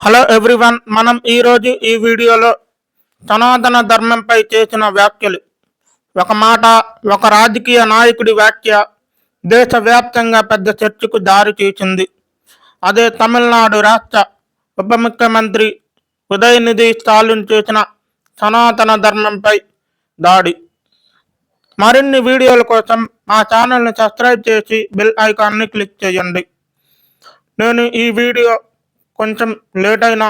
Hello everyone, మనం ఈరోజు ఈ వీడియోలో సనాతన ధర్మంపై చేసిన వ్యాఖ్యలు, ఒక మాట, ఒక రాజకీయ నాయకుడి వ్యాఖ్య దేశవ్యాప్తంగా పెద్ద చర్చకు దారి తీసింది. అదే తమిళనాడు రాష్ట్ర ఉప ముఖ్యమంత్రి ఉదయనిధి స్టాలిన్ చేసిన సనాతన ధర్మంపై దాడి. మరిన్ని వీడియోల కోసం మా ఛానల్ని సబ్స్క్రైబ్ చేసి బెల్ ఐకాన్ని క్లిక్ చేయండి. నేను ఈ వీడియో కొంచెం లేట్ అయినా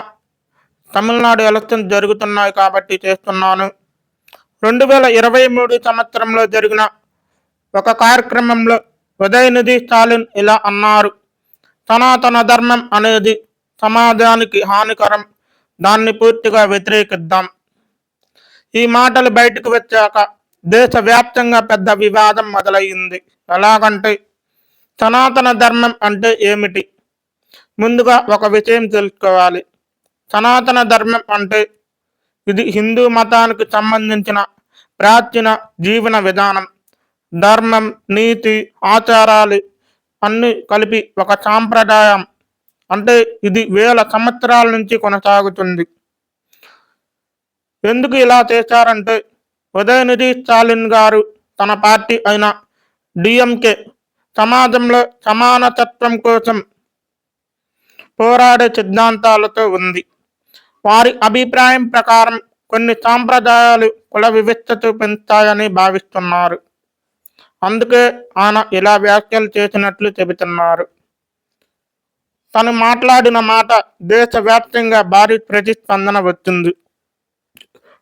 తమిళనాడు ఎలక్షన్స్ జరుగుతున్నాయి కాబట్టి చేస్తున్నాను. 2023 సంవత్సరంలో జరిగిన ఒక కార్యక్రమంలో ఉదయనిధి స్టాలిన్ ఇలా అన్నారు: సనాతన ధర్మం అనేది సమాజానికి హానికరం, దాన్ని పూర్తిగా వ్యతిరేకిద్దాం. ఈ మాటలు బయటకు వచ్చాక దేశవ్యాప్తంగా పెద్ద వివాదం మొదలయ్యింది. ఎలాగంటే, సనాతన ధర్మం అంటే ఏమిటి? ముందుగా ఒక విషయం తెలుసుకోవాలి. సనాతన ధర్మం అంటే ఇది హిందూ మతానికి సంబంధించిన ప్రాచీన జీవన విధానం. ధర్మం, నీతి, ఆచారాలు అన్నీ కలిపి ఒక సాంప్రదాయం. అంటే ఇది వేల సంవత్సరాల నుంచి కొనసాగుతుంది. ఎందుకు ఇలా చేశారంటే, ఉదయనిధి స్టాలిన్ గారు తన పార్టీ అయిన డిఎంకే సమాజంలో సమానతత్వం కోసం పోరాడే సిద్ధాంతాలతో ఉంది. వారి అభిప్రాయం ప్రకారం కొన్ని సాంప్రదాయాలు కుల వివక్షత పెంచుతాయని భావిస్తున్నారు. అందుకే ఆయన ఇలా వ్యాఖ్యలు చేసినట్లు చెబుతున్నారు. తను మాట్లాడిన మాట దేశవ్యాప్తంగా భారీ ప్రతిస్పందన వచ్చింది.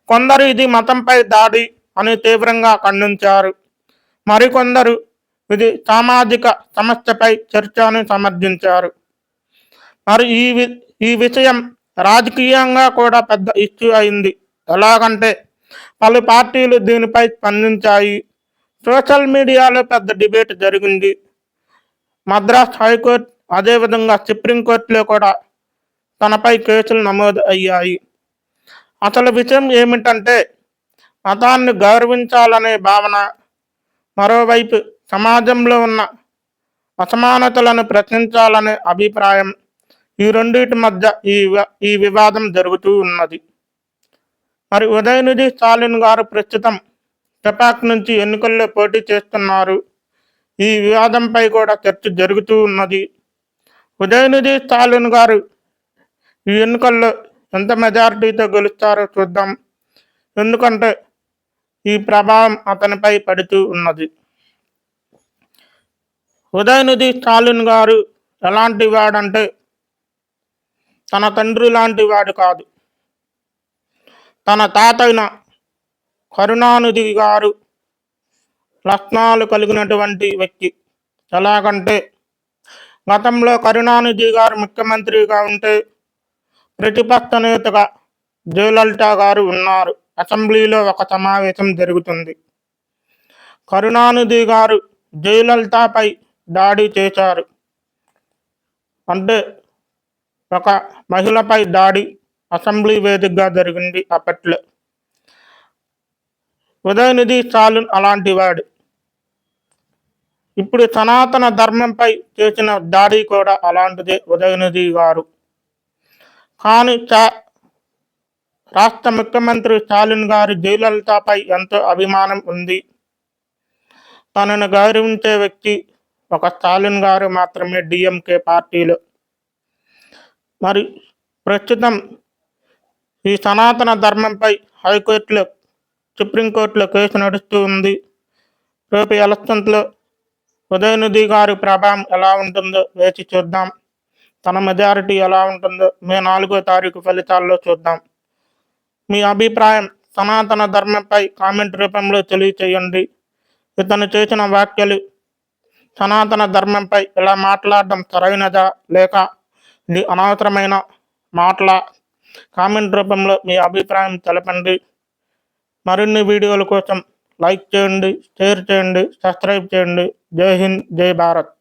కొందరు ఇది మతంపై దాడి అని తీవ్రంగా ఖండించారు. మరికొందరు ఇది సామాజిక సమస్యపై చర్చ అని సమర్థించారు. మరి ఈ విషయం రాజకీయంగా కూడా పెద్ద ఇష్యూ అయింది. ఎలాగంటే, పలు పార్టీలు దీనిపై స్పందించాయి. సోషల్ మీడియాలో పెద్ద డిబేట్ జరిగింది. మద్రాస్ హైకోర్టు, అదేవిధంగా సుప్రీంకోర్టులో కూడా తనపై కేసులు నమోదు అయ్యాయి. అసలు విషయం ఏమిటంటే, మతాన్ని గౌరవించాలనే భావన, మరోవైపు సమాజంలో ఉన్న అసమానతలను ప్రశ్నించాలనే అభిప్రాయం, ఈ రెండింటి మధ్య ఈ వివాదం జరుగుతూ ఉన్నది. మరి ఉదయనిధి స్టాలిన్ గారు ప్రస్తుతం టపాక్ నుంచి ఎన్నికల్లో పోటీ చేస్తున్నారు. ఈ వివాదంపై కూడా చర్చ జరుగుతూ ఉన్నది. ఉదయనిధి స్టాలిన్ గారు ఈ ఎన్నికల్లో ఎంత మెజారిటీతో గెలుస్తారో చూద్దాం. ఎందుకంటే ఈ ప్రభావం అతనిపై పడుతూ ఉన్నది. ఉదయనిధి స్టాలిన్ గారు ఎలాంటి వాడంటే, తన తండ్రి లాంటి వాడు కాదు. తన తాతైన కరుణానిధి గారు లక్షణాలు కలిగినటువంటి వ్యక్తి. ఎలాగంటే, గతంలో కరుణానిధి గారు ముఖ్యమంత్రిగా ఉంటే ప్రతిపక్ష నేతగా జయలలిత గారు ఉన్నారు. అసెంబ్లీలో ఒక సమావేశం జరుగుతుంది. కరుణానిధి గారు జయలలితపై దాడి చేశారు. అంటే ఒక మహిళపై దాడి అసెంబ్లీ వేదికగా జరిగింది అప్పట్లో. ఉదయనిధి స్టాలిన్ అలాంటి వాడు. ఇప్పుడు సనాతన ధర్మంపై చేసిన దాడి కూడా అలాంటిదే ఉదయనిధి గారు. కానీ రాష్ట్ర ముఖ్యమంత్రి స్టాలిన్ గారు జయలలితపై ఎంతో అభిమానం ఉంది. తనను గౌరవించే వ్యక్తి ఒక స్టాలిన్ గారు మాత్రమే డిఎంకే పార్టీలో. మరి ప్రస్తుతం ఈ సనాతన ధర్మంపై హైకోర్టులో, సుప్రీంకోర్టులో కేసు నడుస్తూ ఉంది. రేపు ఎలక్షన్స్లో ఉదయనిధి గారి ప్రభావం ఎలా ఉంటుందో వేచి చూద్దాం. తన మెజారిటీ ఎలా ఉంటుందో మే 4వ తారీఖు ఫలితాల్లో చూద్దాం. మీ అభిప్రాయం సనాతన ధర్మంపై కామెంట్ రూపంలో తెలియచేయండి. ఇతను చేసిన వ్యాఖ్యలు సనాతన ధర్మంపై ఇలా మాట్లాడడం సరైనదా, లేక ఇది అనవసరమైన మాటల? కామెంట్ రూపంలో మీ అభిప్రాయం తెలపండి. మరిన్ని వీడియోల కోసం లైక్ చేయండి, షేర్ చేయండి, సబ్స్క్రైబ్ చేయండి. జై హింద్, జై భారత్.